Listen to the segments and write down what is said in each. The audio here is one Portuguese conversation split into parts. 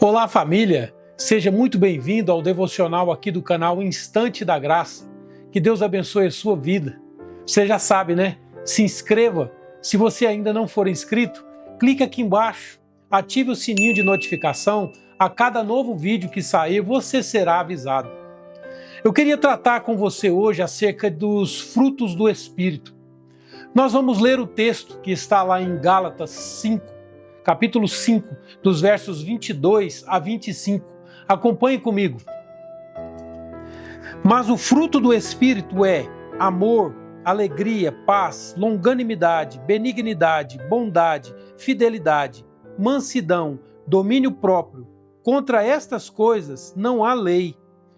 Olá, família! Seja muito bem-vindo ao devocional aqui do canal Instante da Graça. Que Deus abençoe a sua vida. Você já sabe, né? Se inscreva. Se você ainda não for inscrito, clique aqui embaixo, ative o sininho de notificação. A cada novo vídeo que sair, você será avisado. Eu queria tratar com você hoje acerca dos frutos do Espírito. Nós vamos ler o texto que está lá em Gálatas 5, capítulo 5, dos versos 22 a 25. Acompanhe comigo. Mas o fruto do Espírito é amor, alegria, paz, longanimidade, benignidade, bondade, fidelidade, mansidão, domínio próprio. Contra estas coisas não há lei.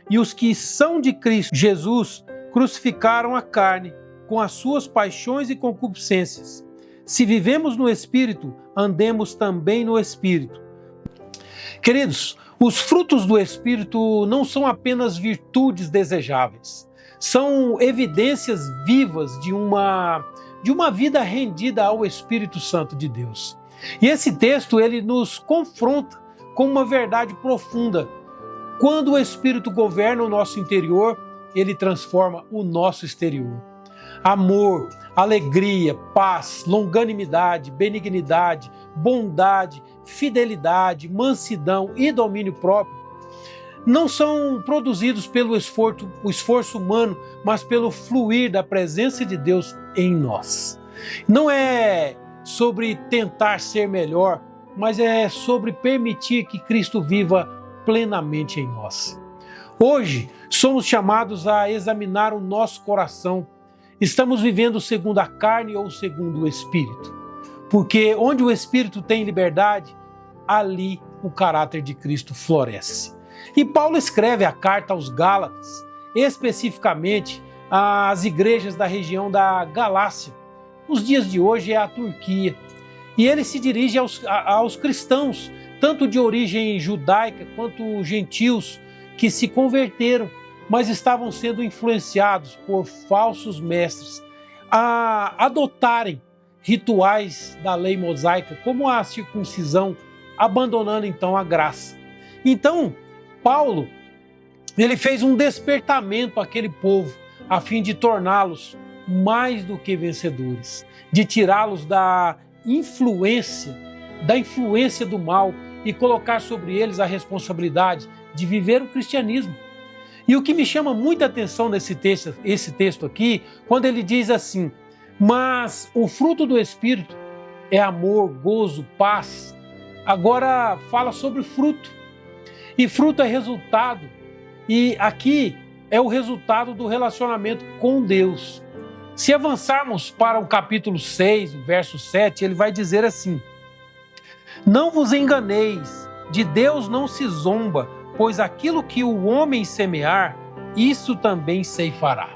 E os que são de Cristo Jesus crucificaram a carne com as suas paixões e concupiscências. Se vivemos no Espírito, andemos também no Espírito. Queridos, os frutos do Espírito não são apenas virtudes desejáveis. São evidências vivas de uma vida rendida ao Espírito Santo de Deus. E esse texto, ele nos confronta com uma verdade profunda. Quando o Espírito governa o nosso interior, ele transforma o nosso exterior. Amor, alegria, paz, longanimidade, benignidade, bondade, fidelidade, mansidão e domínio próprio não são produzidos pelo esforço humano, mas pelo fluir da presença de Deus em nós. Não é sobre tentar ser melhor, mas é sobre permitir que Cristo viva plenamente em nós. Hoje, somos chamados a examinar o nosso coração. Estamos vivendo segundo a carne ou segundo o Espírito? Porque onde o Espírito tem liberdade, ali o caráter de Cristo floresce. E Paulo escreve a carta aos Gálatas, especificamente às igrejas da região da Galácia. Nos dias de hoje é a Turquia. E ele se dirige aos cristãos, tanto de origem judaica quanto gentios, que se converteram, mas estavam sendo influenciados por falsos mestres a adotarem rituais da lei mosaica, como a circuncisão, abandonando então a graça. Então, Paulo, ele fez um despertamento àquele povo, a fim de torná-los mais do que vencedores, de tirá-los da influência do mal e colocar sobre eles a responsabilidade de viver o cristianismo. E o que me chama muita atenção nesse texto aqui, quando ele diz assim: mas o fruto do Espírito é amor, gozo, paz. Agora fala sobre fruto. E fruto é resultado. E aqui é o resultado do relacionamento com Deus. Se avançarmos para o capítulo 6, verso 7, ele vai dizer assim: não vos enganeis, de Deus não se zomba, pois aquilo que o homem semear, isso também ceifará.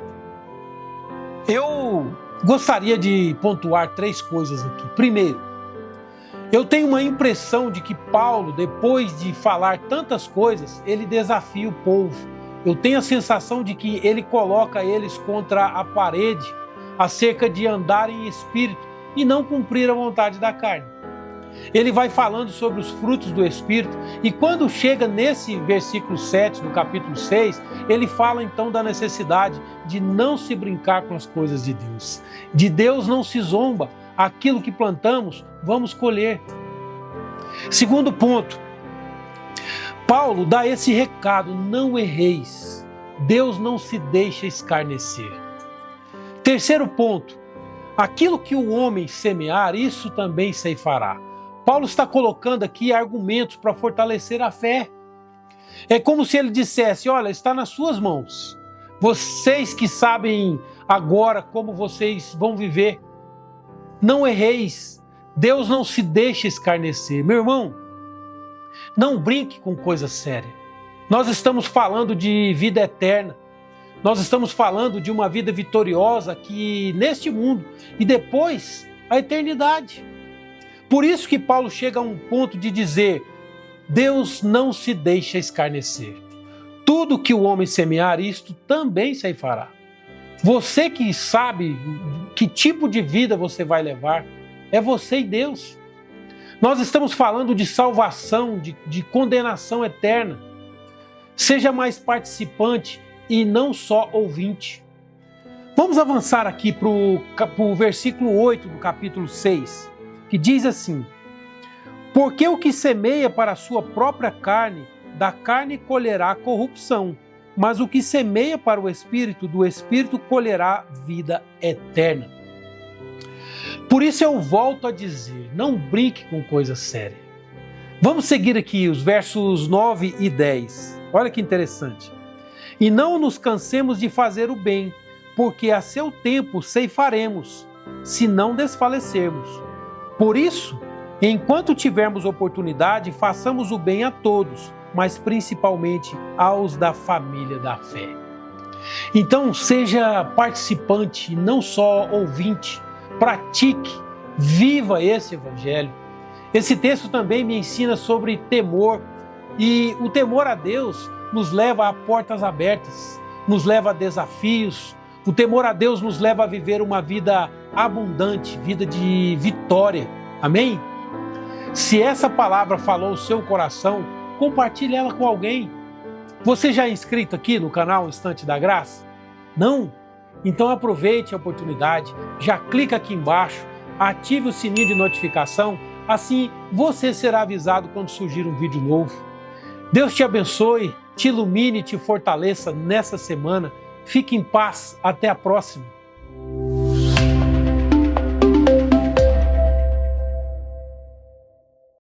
Eu gostaria de pontuar 3 coisas aqui. Primeiro, eu tenho uma impressão de que Paulo, depois de falar tantas coisas, ele desafia o povo. Eu tenho a sensação de que ele coloca eles contra a parede acerca de andar em espírito e não cumprir a vontade da carne. Ele vai falando sobre os frutos do Espírito e quando chega nesse versículo 7 do capítulo 6, ele fala então da necessidade de não se brincar com as coisas de Deus. De Deus não se zomba, aquilo que plantamos, vamos colher. Segundo ponto, Paulo dá esse recado: não erreis, Deus não se deixa escarnecer. Terceiro ponto, aquilo que o homem semear, isso também ceifará. Paulo está colocando aqui argumentos para fortalecer a fé. É como se ele dissesse: olha, está nas suas mãos. Vocês que sabem agora como vocês vão viver. Não erreis. Deus não se deixa escarnecer. Meu irmão, não brinque com coisa séria. Nós estamos falando de vida eterna. Nós estamos falando de uma vida vitoriosa aqui neste mundo e depois a eternidade. Por isso que Paulo chega a um ponto de dizer: Deus não se deixa escarnecer. Tudo que o homem semear, isto também ceifará. Você que sabe que tipo de vida você vai levar, é você e Deus. Nós estamos falando de salvação, de condenação eterna. Seja mais participante e não só ouvinte. Vamos avançar aqui para o versículo 8 do capítulo 6, que diz assim: porque o que semeia para a sua própria carne, da carne colherá corrupção, mas o que semeia para o Espírito, do Espírito colherá vida eterna. Por isso eu volto a dizer, não brinque com coisa séria. Vamos seguir aqui os versos 9 e 10. Olha que interessante. E não nos cansemos de fazer o bem, porque a seu tempo ceifaremos, se não desfalecermos. Por isso, enquanto tivermos oportunidade, façamos o bem a todos, mas principalmente aos da família da fé. Então, seja participante, não só ouvinte. Pratique, viva esse evangelho. Esse texto também me ensina sobre temor, e o temor a Deus nos leva a portas abertas, nos leva a desafios. O temor a Deus nos leva a viver uma vida abundante, vida de vitória. Amém? Se essa palavra falou o seu coração, compartilhe ela com alguém. Você já é inscrito aqui no canal Instante da Graça? Não? Então aproveite a oportunidade, já clica aqui embaixo, ative o sininho de notificação, assim você será avisado quando surgir um vídeo novo. Deus te abençoe, te ilumine e te fortaleça nessa semana. Fique em paz, até a próxima.